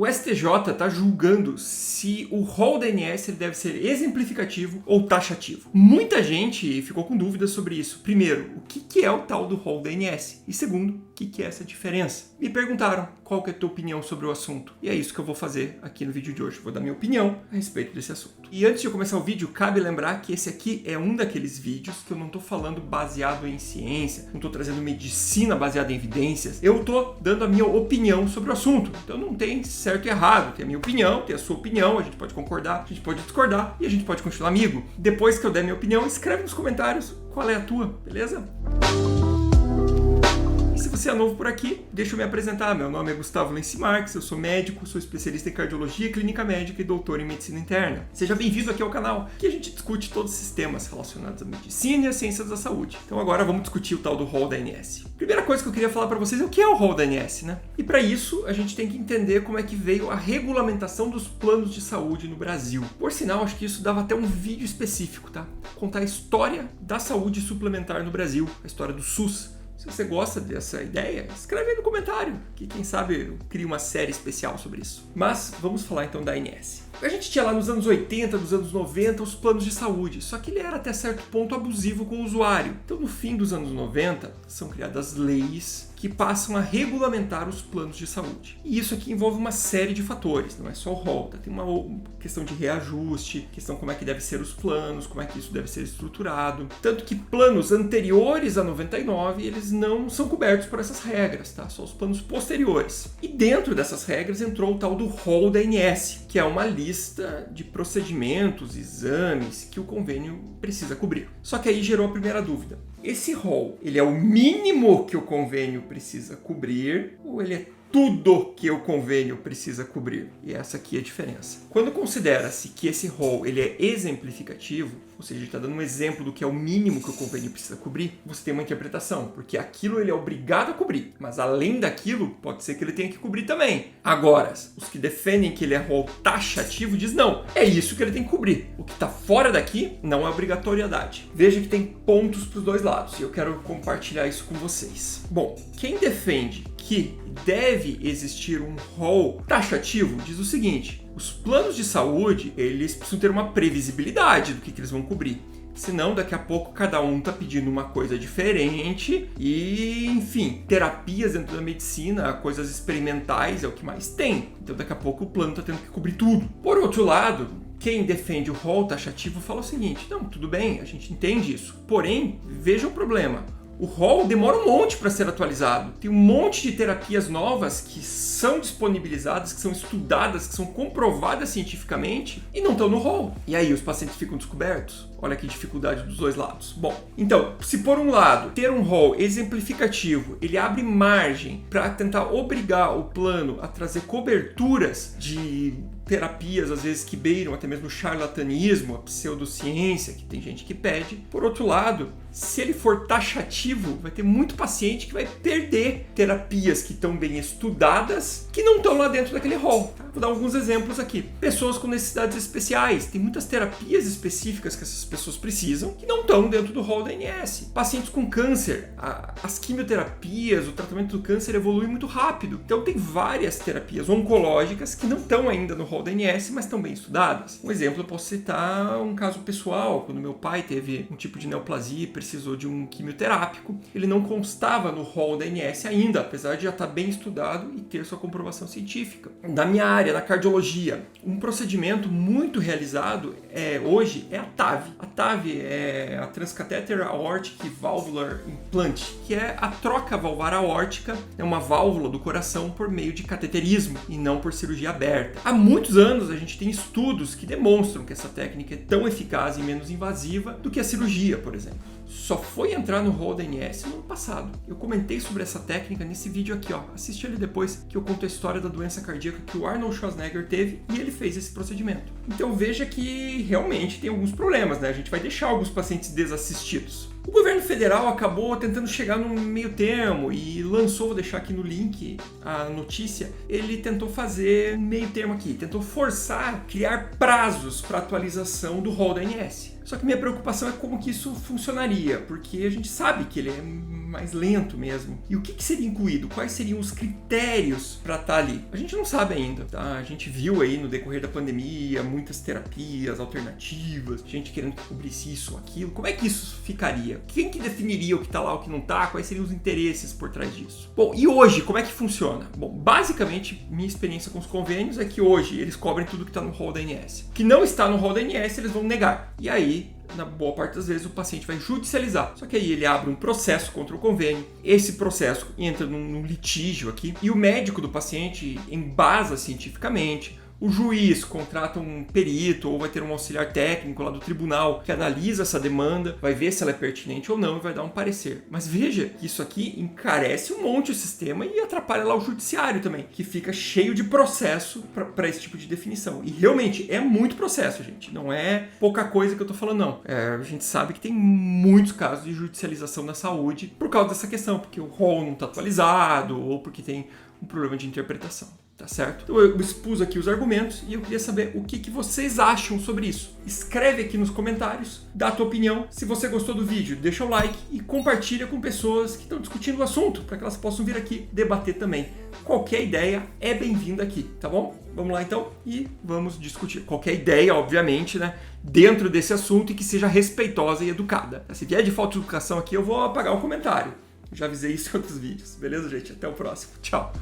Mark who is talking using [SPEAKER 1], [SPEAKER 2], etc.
[SPEAKER 1] O STJ está julgando se o rol da ANS deve ser exemplificativo ou taxativo. Muita gente ficou com dúvidas sobre isso. Primeiro, o que é o tal do rol da ANS? E segundo, o que é essa diferença? Me perguntaram qual que é a tua opinião sobre o assunto. E é isso que eu vou fazer aqui no vídeo de hoje. Vou dar minha opinião a respeito desse assunto. E antes de eu começar o vídeo, cabe lembrar que esse aqui é um daqueles vídeos que eu não estou falando baseado em ciência, não estou trazendo medicina baseada em evidências. Eu estou dando a minha opinião sobre o assunto. Então não tem certo e errado. Tem a minha opinião, tem a sua opinião. A gente pode concordar, a gente pode discordar e a gente pode continuar amigo. Depois que eu der minha opinião, escreve nos comentários qual é a tua, beleza? Se você é novo por aqui, deixa eu me apresentar. Meu nome é Gustavo Lenci Marques, eu sou médico, sou especialista em cardiologia, clínica médica e doutor em medicina interna. Seja bem-vindo aqui ao canal, que a gente discute todos esses temas relacionados à medicina e às ciências da saúde. Então agora vamos discutir o tal do rol da ANS. Primeira coisa que eu queria falar para vocês é o que é o rol da ANS, né? E para isso, a gente tem que entender como é que veio a regulamentação dos planos de saúde no Brasil. Por sinal, acho que isso dava até um vídeo específico, tá? Contar a história da saúde suplementar no Brasil, a história do SUS. Se você gosta dessa ideia, escreve aí no comentário, que quem sabe eu crio uma série especial sobre isso. Mas vamos falar então da ANS. A gente tinha lá nos anos 80, nos anos 90, os planos de saúde, só que ele era até certo ponto abusivo com o usuário. Então no fim dos anos 90, são criadas leis que passam a regulamentar os planos de saúde. E isso aqui envolve uma série de fatores, não é só o rol, tá? Tem uma questão de reajuste, questão como é que devem ser os planos, como é que isso deve ser estruturado. Tanto que planos anteriores a 99, eles não são cobertos por essas regras, tá? Só os planos posteriores. E dentro dessas regras entrou o tal do rol da ANS, que é uma lista de procedimentos, exames que o convênio precisa cobrir. Só que aí gerou a primeira dúvida. Esse rol, ele é o mínimo que o convênio precisa cobrir ou ele é tudo que o convênio precisa cobrir? E essa aqui é a diferença. Quando considera-se que esse rol ele é exemplificativo, ou seja, ele está dando um exemplo do que é o mínimo que o convênio precisa cobrir, você tem uma interpretação, porque aquilo ele é obrigado a cobrir, mas além daquilo, pode ser que ele tenha que cobrir também. Agora, os que defendem que ele é rol taxativo diz não, é isso que ele tem que cobrir. O que está fora daqui não é obrigatoriedade. Veja que tem pontos para os dois lados e eu quero compartilhar isso com vocês. Bom, quem defende que deve existir um rol taxativo diz o seguinte: os planos de saúde, eles precisam ter uma previsibilidade do que eles vão cobrir. Senão, daqui a pouco, cada um está pedindo uma coisa diferente e, enfim, terapias dentro da medicina, coisas experimentais é o que mais tem. Então, daqui a pouco, o plano está tendo que cobrir tudo. Por outro lado, quem defende o rol taxativo fala o seguinte: não, tudo bem, a gente entende isso. Porém, veja o problema. O rol demora um monte para ser atualizado. Tem um monte de terapias novas que são disponibilizadas, que são estudadas, que são comprovadas cientificamente e não estão no rol. E aí os pacientes ficam descobertos? Olha que dificuldade dos dois lados. Bom, então, se por um lado ter um rol exemplificativo, ele abre margem para tentar obrigar o plano a trazer coberturas de terapias, às vezes que beiram até mesmo o charlatanismo, a pseudociência, que tem gente que pede. Por outro lado, se ele for taxativo, vai ter muito paciente que vai perder terapias que estão bem estudadas, que não estão lá dentro daquele rol. Tá? Vou dar alguns exemplos aqui. Pessoas com necessidades especiais. Tem muitas terapias específicas que essas pessoas precisam, que não estão dentro do rol da ANS. Pacientes com câncer, as quimioterapias, o tratamento do câncer evolui muito rápido. Então tem várias terapias oncológicas que não estão ainda no rol da ANS, mas estão bem estudadas. Um exemplo, eu posso citar um caso pessoal, quando meu pai teve um tipo de neoplasia e precisou de um quimioterápico. Ele não constava no rol da ANS ainda, apesar de já estar bem estudado e ter sua comprovação científica. Na minha área, na cardiologia, um procedimento muito realizado hoje é a TAV. A TAV é a Transcatheter Aortic Valvular Implant, que é a troca valvar aórtica, é uma válvula do coração por meio de cateterismo e não por cirurgia aberta. Há muitos anos a gente tem estudos que demonstram que essa técnica é tão eficaz e menos invasiva do que a cirurgia, por exemplo. Só foi entrar no rol da ANS no ano passado. Eu comentei sobre essa técnica nesse vídeo aqui, ó. Assiste ele depois, que eu conto a história da doença cardíaca que o Arnold Schwarzenegger teve e ele fez esse procedimento. Então veja que realmente tem alguns problemas, né? A gente vai deixar alguns pacientes desassistidos. O governo federal acabou tentando chegar num meio termo e lançou, vou deixar aqui no link a notícia, ele tentou fazer um meio termo aqui, tentou forçar, criar prazos para atualização do rol da ANS. Só que minha preocupação é como que isso funcionaria, porque a gente sabe que ele é mais lento mesmo. E o que seria incluído? Quais seriam os critérios para estar ali? A gente não sabe ainda, tá? A gente viu aí no decorrer da pandemia muitas terapias alternativas, gente querendo que cobrisse isso ou aquilo. Como é que isso ficaria? Quem que definiria o que tá lá, o que não tá? Quais seriam os interesses por trás disso? Bom, e hoje, como é que funciona? Bom, basicamente, minha experiência com os convênios é que hoje eles cobrem tudo que está no rol da ANS. O que não está no rol da ANS, eles vão negar. E aí, na boa parte das vezes, o paciente vai judicializar. Só que aí ele abre um processo contra o convênio. Esse processo entra num litígio aqui e o médico do paciente embasa cientificamente. O juiz contrata um perito ou vai ter um auxiliar técnico lá do tribunal que analisa essa demanda, vai ver se ela é pertinente ou não e vai dar um parecer. Mas veja que isso aqui encarece um monte o sistema e atrapalha lá o judiciário também, que fica cheio de processo para esse tipo de definição. E realmente é muito processo, gente. Não é pouca coisa que eu tô falando, não. A gente sabe que tem muitos casos de judicialização da saúde por causa dessa questão, porque o rol não está atualizado ou porque tem um problema de interpretação. Tá certo? Então eu expus aqui os argumentos e eu queria saber o que vocês acham sobre isso. Escreve aqui nos comentários, dá a tua opinião. Se você gostou do vídeo, deixa o like e compartilha com pessoas que estão discutindo o assunto, para que elas possam vir aqui debater também. Qualquer ideia é bem-vinda aqui, tá bom? Vamos lá então e vamos discutir. Qualquer ideia, obviamente, né, dentro desse assunto e que seja respeitosa e educada. Se vier de falta de educação aqui, eu vou apagar o comentário. Já avisei isso em outros vídeos. Beleza, gente? Até o próximo. Tchau!